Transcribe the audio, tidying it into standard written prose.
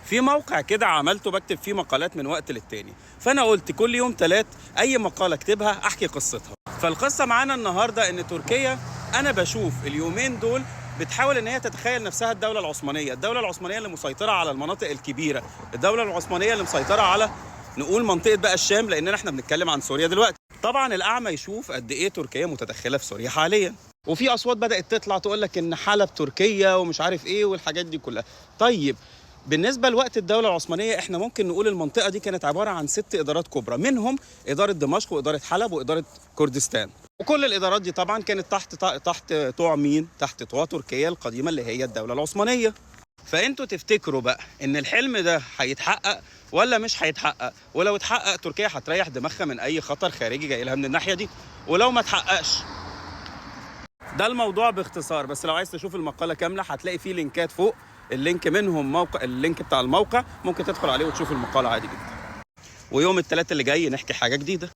في موقع كده عملته بكتب فيه مقالات من وقت للتاني، فانا قلت كل يوم تلات اي مقاله اكتبها احكي قصتها. فالقصه معانا النهارده ان تركيا، انا بشوف اليومين دول بتحاول ان هي تتخيل نفسها الدوله العثمانيه، الدوله العثمانيه اللي مسيطره على المناطق الكبيره، الدوله العثمانيه اللي مسيطره على نقول منطقه بقى الشام، لاننا احنا بنتكلم عن سوريا دلوقتي. طبعا الاعمى يشوف قد ايه تركيا متدخله في سوريا حاليا، وفي اصوات بدات تطلع تقول لك ان حلب تركيا ومش عارف ايه والحاجات دي كلها. طيب بالنسبه لوقت الدوله العثمانيه احنا ممكن نقول المنطقه دي كانت عباره عن 6 ادارات كبرى، منهم اداره دمشق واداره حلب واداره كردستان، وكل الادارات دي طبعا كانت تحت طوع مين؟ تحت طوع تركيا القديمه اللي هي الدوله العثمانيه. فانتوا تفتكروا بقى ان الحلم ده هيتحقق ولا مش هيتحقق؟ ولو اتحقق تركيا هتريح دماغها من اي خطر خارجي جاي لها من الناحيه دي، ولو ما اتحققش ده الموضوع باختصار. بس لو عايز تشوف المقاله كامله هتلاقي فيه لينكات فوق، اللينك منهم موقع، اللينك بتاع الموقع ممكن تدخل عليه وتشوف المقاله عادي جدا. ويوم الثلاث اللي جاي نحكي حاجه جديده.